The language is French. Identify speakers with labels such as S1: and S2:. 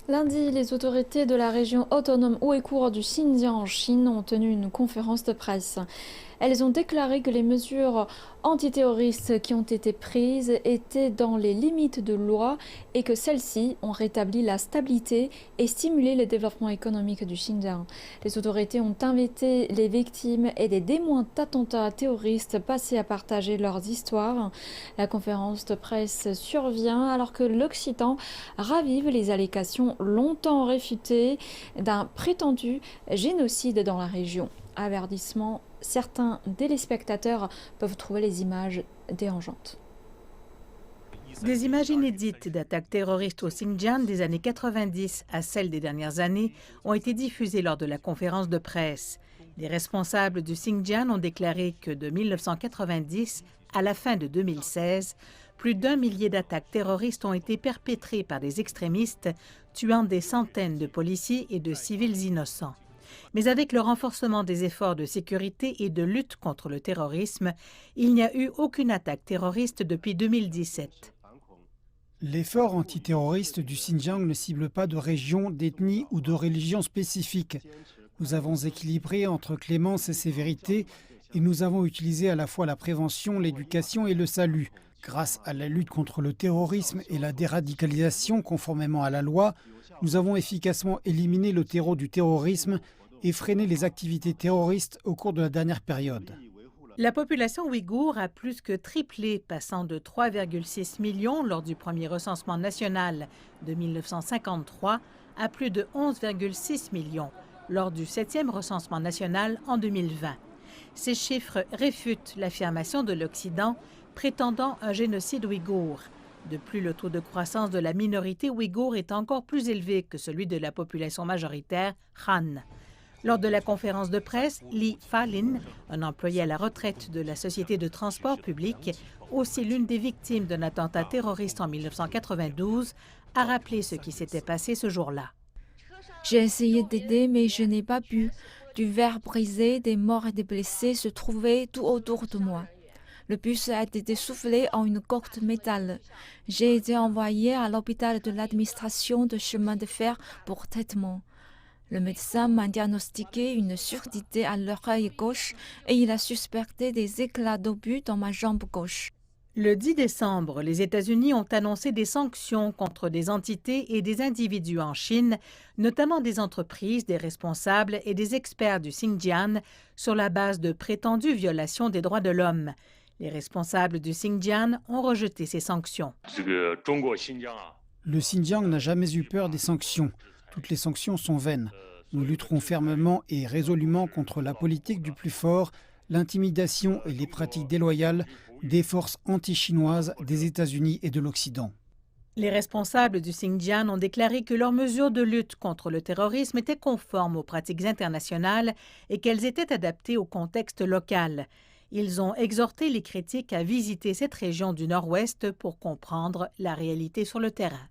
S1: Lundi, les autorités de la région autonome ouïghour du Xinjiang en Chine ont tenu une conférence de presse. Elles ont déclaré que les mesures antiterroristes qui ont été prises étaient dans les limites de loi et que celles-ci ont rétabli la stabilité et stimulé le développement économique du Xinjiang. Les autorités ont invité les victimes et des témoins d'attentats terroristes passés à partager leurs histoires. La conférence de presse survient alors que l'Occident ravive les allégations longtemps réfutées d'un prétendu génocide dans la région. Avertissement, certains téléspectateurs peuvent trouver les images dérangeantes.
S2: Des images inédites d'attaques terroristes au Xinjiang des années 90 à celles des dernières années ont été diffusées lors de la conférence de presse. Les responsables du Xinjiang ont déclaré que de 1990 à la fin de 2016, plus d'1 millier d'attaques terroristes ont été perpétrées par des extrémistes, tuant des centaines de policiers et de civils innocents. Mais avec le renforcement des efforts de sécurité et de lutte contre le terrorisme, il n'y a eu aucune attaque terroriste depuis 2017.
S3: L'effort antiterroriste du Xinjiang ne cible pas de région, d'ethnie ou de religion spécifique. Nous avons équilibré entre clémence et sévérité et nous avons utilisé à la fois la prévention, l'éducation et le salut. Grâce à la lutte contre le terrorisme et la déradicalisation conformément à la loi, nous avons efficacement éliminé le terreau du terrorisme et freiné les activités terroristes au cours de la dernière période.
S2: La population ouïghour a plus que triplé, passant de 3,6 millions lors du premier recensement national de 1953 à plus de 11,6 millions lors du 7e recensement national en 2020. Ces chiffres réfutent l'affirmation de l'Occident prétendant un génocide ouïghour. De plus, le taux de croissance de la minorité ouïghour est encore plus élevé que celui de la population majoritaire Han. Lors de la conférence de presse, Li Falin, un employé à la retraite de la Société de transport public, aussi l'une des victimes d'un attentat terroriste en 1992, a rappelé ce qui s'était passé ce jour-là.
S4: J'ai essayé d'aider, mais je n'ai pas pu. Du verre brisé, des morts et des blessés se trouvaient tout autour de moi. Le bus a été soufflé en une coque de métal. J'ai été envoyé à l'hôpital de l'administration de chemin de fer pour traitement. Le médecin m'a diagnostiqué une surdité à l'oreille gauche et il a suspecté des éclats d'obus dans ma jambe gauche.
S2: Le 10 décembre, les États-Unis ont annoncé des sanctions contre des entités et des individus en Chine, notamment des entreprises, des responsables et des experts du Xinjiang, sur la base de prétendues violations des droits de l'homme. Les responsables du Xinjiang ont rejeté ces sanctions.
S3: Le Xinjiang n'a jamais eu peur des sanctions. Toutes les sanctions sont vaines. Nous lutterons fermement et résolument contre la politique du plus fort, l'intimidation et les pratiques déloyales des forces anti-chinoises des États-Unis et de l'Occident.
S2: Les responsables du Xinjiang ont déclaré que leurs mesures de lutte contre le terrorisme étaient conformes aux pratiques internationales et qu'elles étaient adaptées au contexte local. Ils ont exhorté les critiques à visiter cette région du Nord-Ouest pour comprendre la réalité sur le terrain.